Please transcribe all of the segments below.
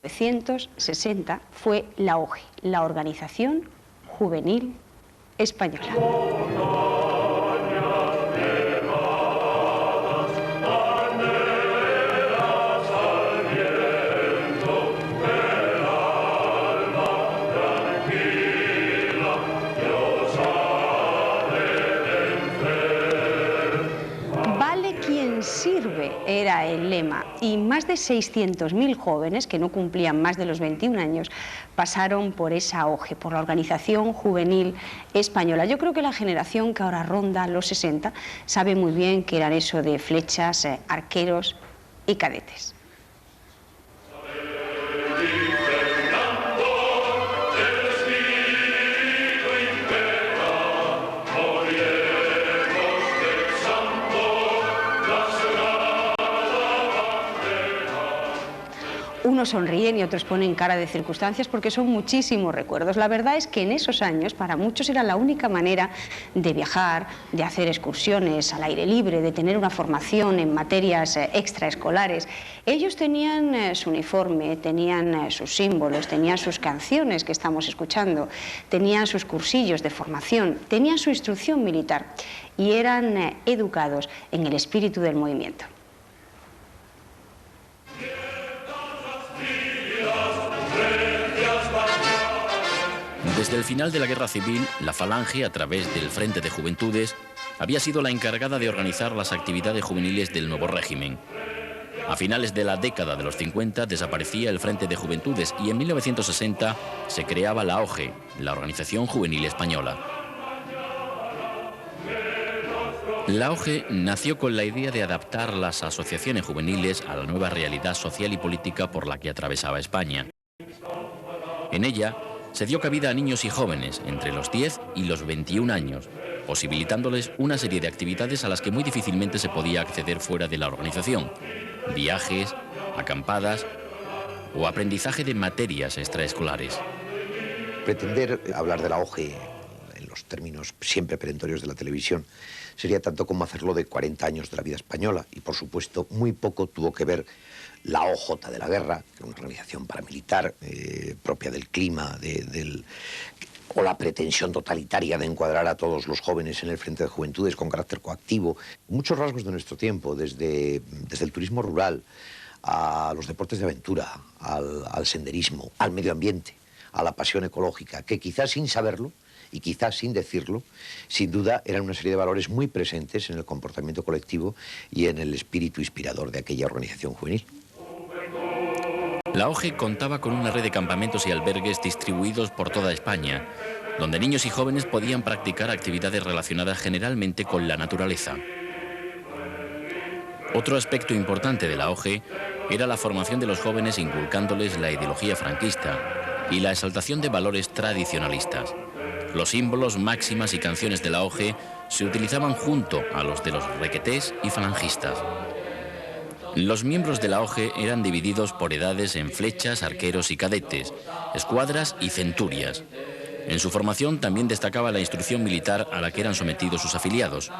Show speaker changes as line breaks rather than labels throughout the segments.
1960 fue la OGE, la Organización Juvenil Española. Sirve era el lema, y más de 600.000 jóvenes que no cumplían más de los 21 años pasaron por esa OGE, por la Organización Juvenil Española. Yo creo que la generación que ahora ronda los 60 sabe muy bien que eran eso de flechas, arqueros y cadetes. Unos sonríen y otros ponen cara de circunstancias porque son muchísimos recuerdos. La verdad es que en esos años para muchos era la única manera de viajar, de hacer excursiones al aire libre, de tener una formación en materias extraescolares. Ellos tenían su uniforme, tenían sus símbolos, tenían sus canciones que estamos escuchando, tenían sus cursillos de formación, tenían su instrucción militar y eran educados en el espíritu del movimiento.
Desde el final de la Guerra Civil, la Falange, a través del Frente de Juventudes, había sido la encargada de organizar las actividades juveniles del nuevo régimen. A finales de la década de los 50 desaparecía el Frente de Juventudes y en 1960 se creaba la OGE, la Organización Juvenil Española. La OGE nació con la idea de adaptar las asociaciones juveniles a la nueva realidad social y política por la que atravesaba España. En ella se dio cabida a niños y jóvenes entre los 10 y los 21 años, posibilitándoles una serie de actividades a las que muy difícilmente se podía acceder fuera de la organización: viajes, acampadas o aprendizaje de materias extraescolares.
Pretender hablar de la OGE en los términos siempre perentorios de la televisión sería tanto como hacerlo de 40 años de la vida española, y por supuesto muy poco tuvo que ver la OJ de la guerra, que era una organización paramilitar propia del clima, o la pretensión totalitaria de encuadrar a todos los jóvenes en el Frente de Juventudes con carácter coactivo. Muchos rasgos de nuestro tiempo, desde el turismo rural a los deportes de aventura, al senderismo, al medio ambiente, a la pasión ecológica, que quizás sin saberlo y quizás sin decirlo, sin duda eran una serie de valores muy presentes en el comportamiento colectivo y en el espíritu inspirador de aquella organización juvenil.
La OGE contaba con una red de campamentos y albergues distribuidos por toda España, donde niños y jóvenes podían practicar actividades relacionadas generalmente con la naturaleza. Otro aspecto importante de la OGE era la formación de los jóvenes, inculcándoles la ideología franquista y la exaltación de valores tradicionalistas. Los símbolos, máximas y canciones de la OGE se utilizaban junto a los de los requetés y falangistas. Los miembros de la OGE eran divididos por edades en flechas, arqueros y cadetes, escuadras y centurias. En su formación también destacaba la instrucción militar a la que eran sometidos sus afiliados.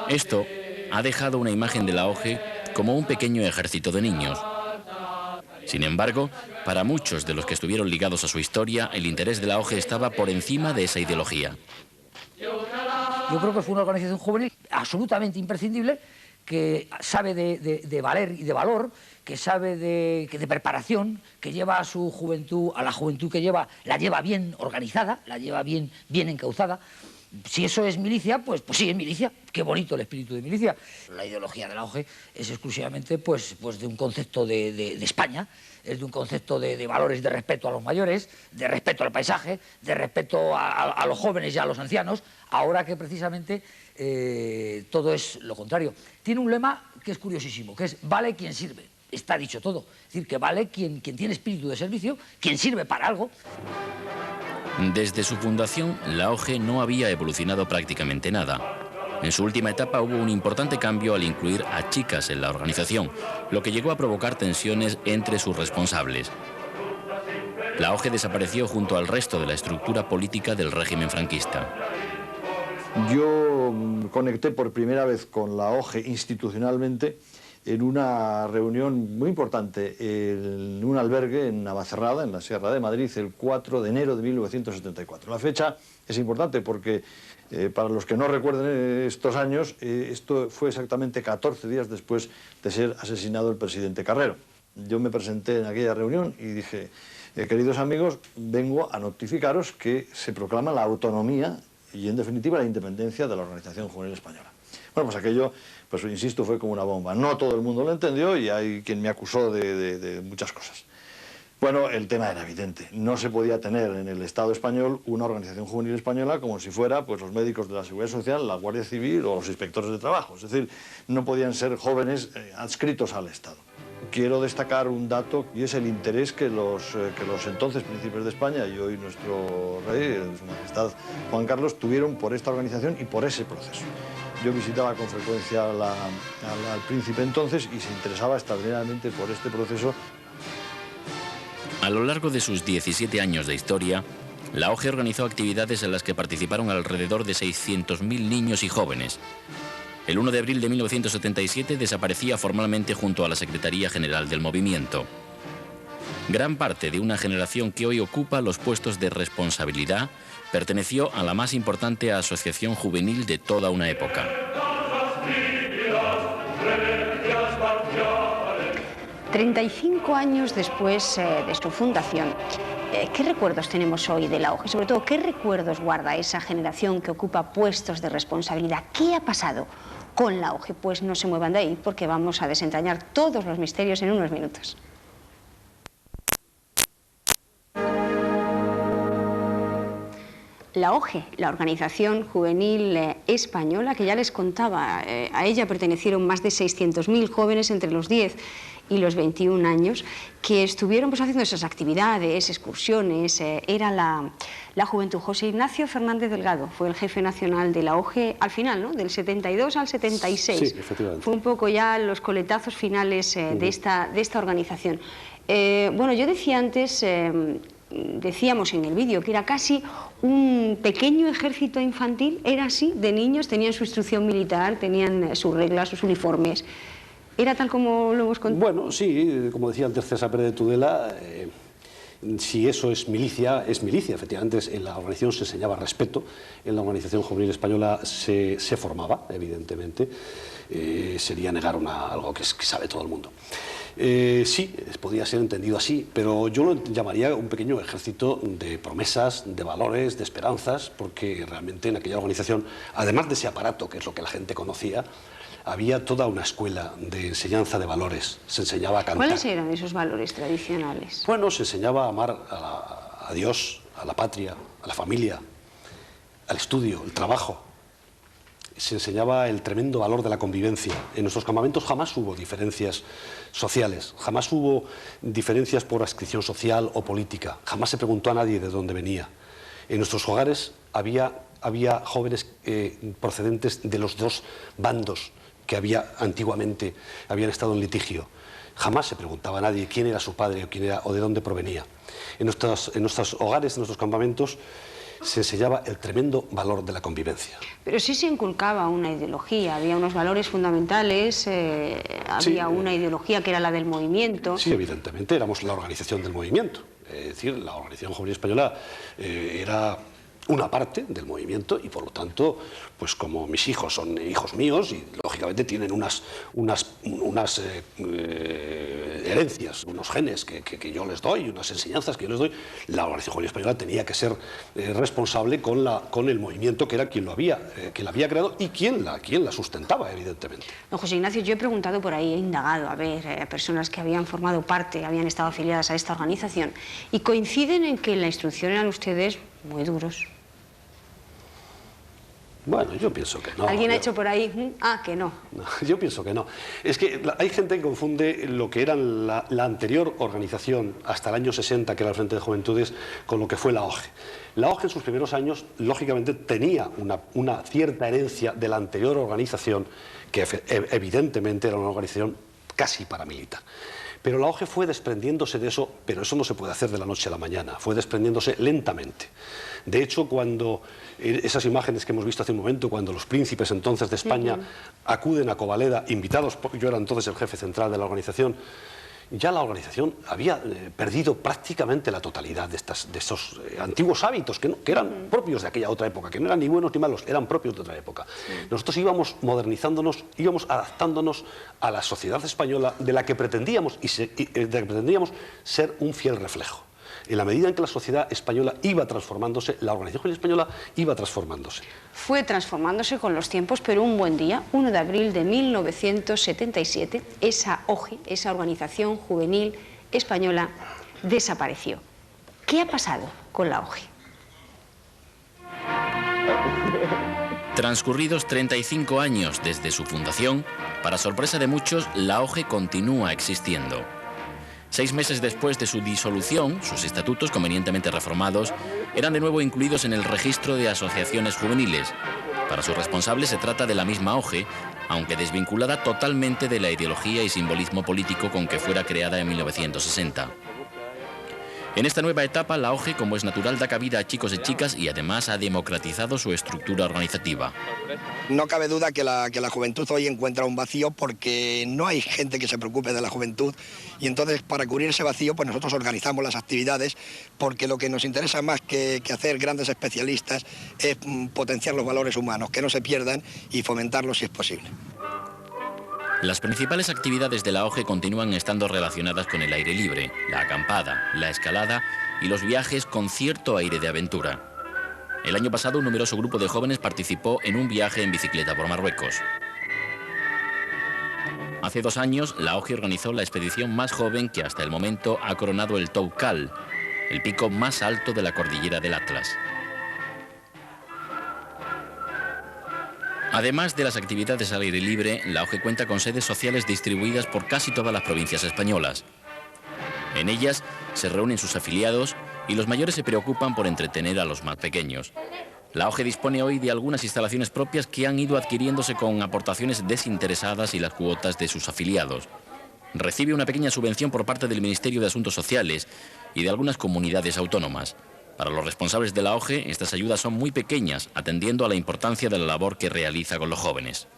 Esto ha dejado una imagen de la OGE como un pequeño ejército de niños. Sin embargo, para muchos de los que estuvieron ligados a su historia, el interés de la OGE estaba por encima de esa ideología.
Yo creo que fue una organización juvenil absolutamente imprescindible, que sabe de valer y de valor, que sabe de preparación, que lleva a su juventud, a la juventud que lleva, la lleva bien organizada, la lleva bien encauzada. Si eso es milicia, pues sí, es milicia. Qué bonito el espíritu de milicia. La ideología de la OGE es exclusivamente pues de un concepto de España, es de un concepto de valores de respeto a los mayores, de respeto al paisaje, de respeto a los jóvenes y a los ancianos, ahora que precisamente todo es lo contrario. Tiene un lema que es curiosísimo, que es vale quien sirve. Está dicho todo. Es decir, que vale quien tiene espíritu de servicio, quien sirve para algo.
Desde su fundación, la OGE no había evolucionado prácticamente nada. En su última etapa hubo un importante cambio al incluir a chicas en la organización, lo que llegó a provocar tensiones entre sus responsables. La OGE desapareció junto al resto de la estructura política del régimen franquista.
Yo conecté por primera vez con la OGE institucionalmente en una reunión muy importante en un albergue en Navacerrada, en la Sierra de Madrid, el 4 de enero de 1974. La fecha es importante porque, para los que no recuerden estos años, esto fue exactamente 14 días después de ser asesinado el presidente Carrero. Yo me presenté en aquella reunión y dije, queridos amigos, vengo a notificaros que se proclama la autonomía y, en definitiva, la independencia de la Organización Juvenil Española. Bueno, pues aquello, pues insisto, fue como una bomba. No todo el mundo lo entendió y hay quien me acusó de muchas cosas. Bueno, el tema era evidente. No se podía tener en el Estado español una organización juvenil española como si fuera pues, los médicos de la Seguridad Social, la Guardia Civil o los inspectores de trabajo. Es decir, no podían ser jóvenes adscritos al Estado. Quiero destacar un dato y es el interés que los entonces príncipes de España y hoy nuestro rey, Su Majestad Juan Carlos, tuvieron por esta organización y por ese proceso. Yo visitaba con frecuencia al príncipe entonces y se interesaba extraordinariamente por este proceso.
A lo largo de sus 17 años de historia, la OGE organizó actividades en las que participaron alrededor de 600.000 niños y jóvenes. El 1 de abril de 1977 desaparecía formalmente junto a la Secretaría General del Movimiento. Gran parte de una generación que hoy ocupa los puestos de responsabilidad perteneció a la más importante asociación juvenil de toda una época.
«35 años después de su fundación, ¿qué recuerdos tenemos hoy de la OGE? Sobre todo, ¿qué recuerdos guarda esa generación que ocupa puestos de responsabilidad? ¿Qué ha pasado con la OGE? Pues no se muevan de ahí porque vamos a desentrañar todos los misterios en unos minutos. La OGE, la Organización Juvenil Española, que ya les contaba, a ella pertenecieron más de 600.000 jóvenes entre los 10 y los 21 años, que estuvieron pues, haciendo esas actividades, excursiones. Era la juventud. José Ignacio Fernández Delgado fue el jefe nacional de la OGE al final, ¿no? Del 72 al 76.
Sí, efectivamente.
Fue un poco ya los coletazos finales de esta organización. Bueno, yo decía antes... decíamos en el vídeo que era casi un pequeño ejército infantil, era así, de niños, tenían su instrucción militar, tenían sus reglas, sus uniformes. ¿Era tal como lo hemos contado?
Bueno, sí, como decía antes César Pérez de Tudela, si eso es milicia, efectivamente. En la organización se enseñaba respeto, en la Organización Juvenil Española se formaba, evidentemente. Sería negar algo que sabe todo el mundo. Sí, podría ser entendido así, pero yo lo llamaría un pequeño ejército de promesas, de valores, de esperanzas, porque realmente en aquella organización, además de ese aparato, que es lo que la gente conocía, había toda una escuela de enseñanza de valores. Se enseñaba a cantar.
¿Cuáles eran esos valores tradicionales?
Bueno, se enseñaba a amar a Dios, a la patria, a la familia, al estudio, el trabajo. Se enseñaba el tremendo valor de la convivencia. En nuestros campamentos jamás hubo diferencias sociales, jamás hubo diferencias por adscripción social o política, jamás se preguntó a nadie de dónde venía. En nuestros hogares había jóvenes procedentes de los dos bandos que antiguamente habían estado en litigio. Jamás se preguntaba a nadie quién era su padre o de dónde provenía. En nuestros hogares, en nuestros campamentos, se enseñaba el tremendo valor de la convivencia.
Pero sí se inculcaba una ideología, había unos valores fundamentales, había una ideología que era la del movimiento.
Sí, evidentemente, éramos la organización del movimiento. Es decir, la Organización Juvenil Española era una parte del movimiento y, por lo tanto, pues como mis hijos son hijos míos y, lógicamente, tienen unas herencias, unos genes que yo les doy, unas enseñanzas que yo les doy, la Organización Juvenil Española tenía que ser responsable con el movimiento que era quien la había creado y quien la sustentaba, evidentemente.
Don José Ignacio, yo he preguntado por ahí, he indagado a ver personas que habían formado parte, habían estado afiliadas a esta organización y coinciden en que en la instrucción eran ustedes muy duros.
Bueno, yo pienso que no.
¿Alguien ha hecho por ahí? Que no.
Yo pienso que no. Es que hay gente que confunde lo que era la anterior organización hasta el año 60, que era el Frente de Juventudes, con lo que fue la OGE. La OGE en sus primeros años, lógicamente, tenía una cierta herencia de la anterior organización, que evidentemente era una organización casi paramilitar. Pero la OGE fue desprendiéndose de eso, pero eso no se puede hacer de la noche a la mañana, fue desprendiéndose lentamente. De hecho, cuando esas imágenes que hemos visto hace un momento, cuando los príncipes entonces de España acuden a Covaleda, invitados, yo era entonces el jefe central de la organización, ya la organización había perdido prácticamente la totalidad de esos antiguos hábitos que eran propios de aquella otra época, que no eran ni buenos ni malos, eran propios de otra época. Nosotros íbamos modernizándonos, íbamos adaptándonos a la sociedad española de la que pretendíamos, ser un fiel reflejo. En la medida en que la sociedad española iba transformándose, la organización española iba transformándose.
Fue transformándose con los tiempos, pero un buen día, 1 de abril de 1977, esa OGE, esa Organización Juvenil Española, desapareció. ¿Qué ha pasado con la OGE?
Transcurridos 35 años desde su fundación, para sorpresa de muchos, la OGE continúa existiendo. 6 meses después de su disolución, sus estatutos, convenientemente reformados, eran de nuevo incluidos en el registro de asociaciones juveniles. Para sus responsables se trata de la misma OGE, aunque desvinculada totalmente de la ideología y simbolismo político con que fuera creada en 1960. En esta nueva etapa, la OGE, como es natural, da cabida a chicos y chicas y además ha democratizado su estructura organizativa.
No cabe duda que la juventud hoy encuentra un vacío porque no hay gente que se preocupe de la juventud y entonces para cubrir ese vacío pues nosotros organizamos las actividades porque lo que nos interesa más que hacer grandes especialistas es potenciar los valores humanos, que no se pierdan y fomentarlos si es posible.
Las principales actividades de la OGE continúan estando relacionadas con el aire libre, la acampada, la escalada y los viajes con cierto aire de aventura. El año pasado un numeroso grupo de jóvenes participó en un viaje en bicicleta por Marruecos. Hace 2 años, la OGE organizó la expedición más joven que hasta el momento ha coronado el Toubkal, el pico más alto de la cordillera del Atlas. Además de las actividades al aire libre, la OGE cuenta con sedes sociales distribuidas por casi todas las provincias españolas. En ellas se reúnen sus afiliados y los mayores se preocupan por entretener a los más pequeños. La OGE dispone hoy de algunas instalaciones propias que han ido adquiriéndose con aportaciones desinteresadas y las cuotas de sus afiliados. Recibe una pequeña subvención por parte del Ministerio de Asuntos Sociales y de algunas comunidades autónomas. Para los responsables de la OGE, estas ayudas son muy pequeñas, atendiendo a la importancia de la labor que realiza con los jóvenes.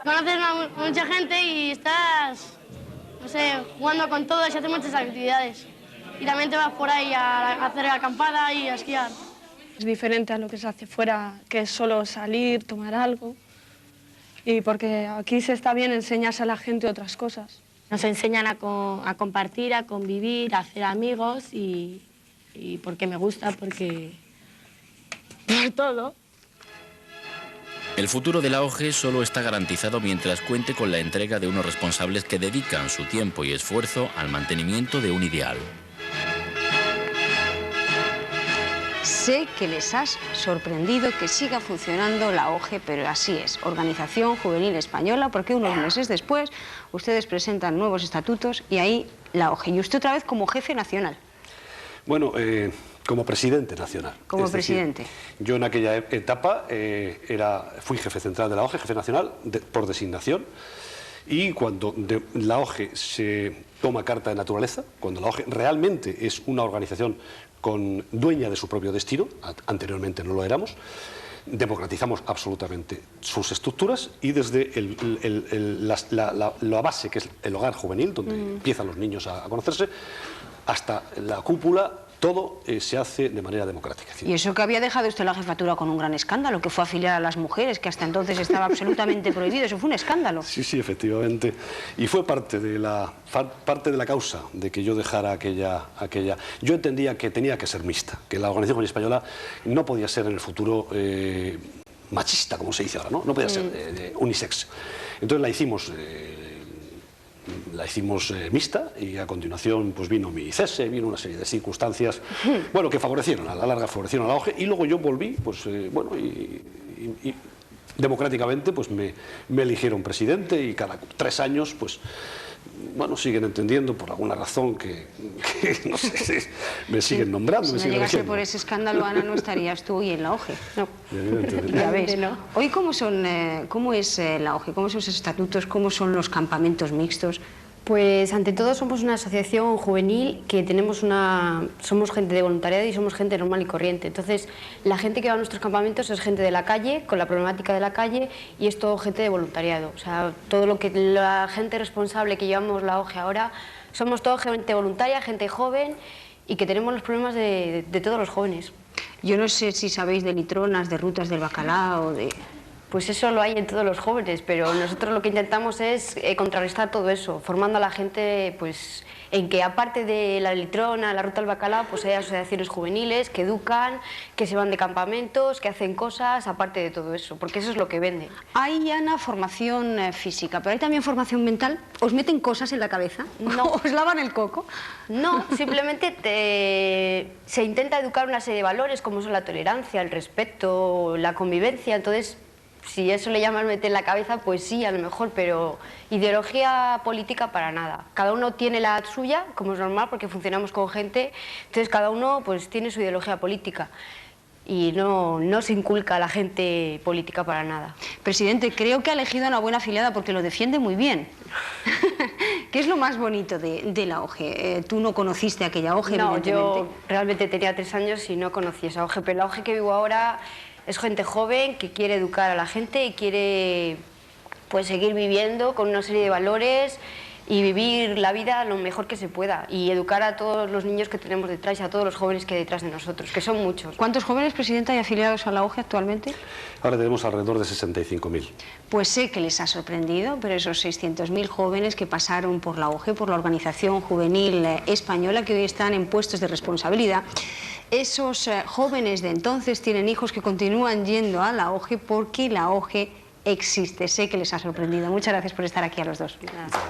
Conoces a mucha gente y estás, no sé, jugando con todos y haces muchas actividades. Y también te vas por ahí a hacer acampada y a esquiar.
Es diferente a lo que se hace fuera, que es solo salir, tomar algo. Y porque aquí se está bien enseñarse a la gente otras cosas.
Nos enseñan a compartir, a convivir, a hacer amigos y porque me gusta, porque... por todo.
El futuro de la OGE solo está garantizado mientras cuente con la entrega de unos responsables que dedican su tiempo y esfuerzo al mantenimiento de un ideal.
Sé que les has sorprendido que siga funcionando la OGE, pero así es, Organización Juvenil Española, porque unos meses después ustedes presentan nuevos estatutos y ahí la OGE. Y usted otra vez como jefe nacional.
Bueno, como presidente nacional.
Como presidente.
Yo en aquella etapa fui jefe central de la OGE, jefe nacional, por designación, y cuando la OGE se toma carta de naturaleza, cuando la OGE realmente es una organización dueña de su propio destino, anteriormente no lo éramos, democratizamos absolutamente sus estructuras y desde la base, que es el hogar juvenil, donde empiezan los niños a conocerse, hasta la cúpula, todo se hace de manera democrática.
Y eso que había dejado usted la jefatura con un gran escándalo, que fue afiliar a las mujeres, que hasta entonces estaba absolutamente prohibido. Eso fue un escándalo.
Sí, sí, efectivamente. Y fue parte de la causa de que yo dejara aquella... Yo entendía que tenía que ser mixta, que la Organización Juvenil Española no podía ser en el futuro machista, como se dice ahora, ¿no? No podía ser unisex. Entonces la hicimos mixta y a continuación pues vino mi cese, vino una serie de circunstancias bueno, que favorecieron, a la larga favorecieron a la OGE, y luego yo volví, pues bueno, y democráticamente pues me eligieron presidente y cada 3 años pues bueno, siguen entendiendo por alguna razón que no sé, me siguen nombrando.
Si no llegase por ese escándalo, Ana, no estarías tú hoy en la OGE. No. Ya ves. Hoy, ¿cómo es la OGE? ¿Cómo son sus estatutos? ¿Cómo son los campamentos mixtos?
Pues ante todo somos una asociación juvenil que somos gente de voluntariado y somos gente normal y corriente. Entonces la gente que va a nuestros campamentos es gente de la calle, con la problemática de la calle, y es todo gente de voluntariado. O sea, todo lo que la gente responsable que llevamos la OGE ahora, somos todo gente voluntaria, gente joven y que tenemos los problemas de todos los jóvenes.
Yo no sé si sabéis de litronas, de rutas del bacalao, de...
Pues eso lo hay en todos los jóvenes, pero nosotros lo que intentamos es contrarrestar todo eso, formando a la gente pues, en que aparte de la litrona, la ruta del bacalao, pues hay asociaciones juveniles que educan, que se van de campamentos, que hacen cosas aparte de todo eso, porque eso es lo que vende.
Hay, Ana, formación física, pero hay también formación mental. ¿Os meten cosas en la cabeza?
No.
¿Os lavan el coco?
No, simplemente se intenta educar una serie de valores como son la tolerancia, el respeto, la convivencia. Entonces, si eso le llaman meter en la cabeza, pues sí, a lo mejor, pero ideología política para nada. Cada uno tiene la suya, como es normal, porque funcionamos con gente, entonces cada uno pues tiene su ideología política y no se inculca a la gente política para nada.
Presidente, creo que ha elegido a una buena afiliada porque lo defiende muy bien. ¿Qué es lo más bonito de la OGE? Tú no conociste aquella OGE,
no,
evidentemente.
Yo realmente tenía 3 años y no conocí esa OGE, pero la OGE que vivo ahora es gente joven que quiere educar a la gente y quiere pues seguir viviendo con una serie de valores y vivir la vida lo mejor que se pueda y educar a todos los niños que tenemos detrás y a todos los jóvenes que hay detrás de nosotros, que son muchos.
¿Cuántos jóvenes, Presidenta, hay afiliados a la OGE actualmente?
Ahora tenemos alrededor de 65.000.
Pues sé que les ha sorprendido, pero esos 600.000 jóvenes que pasaron por la OGE, por la organización juvenil española, que hoy están en puestos de responsabilidad, esos jóvenes de entonces tienen hijos que continúan yendo a la OGE porque la OGE existe. Sé que les ha sorprendido. Muchas gracias por estar aquí a los dos.
Gracias.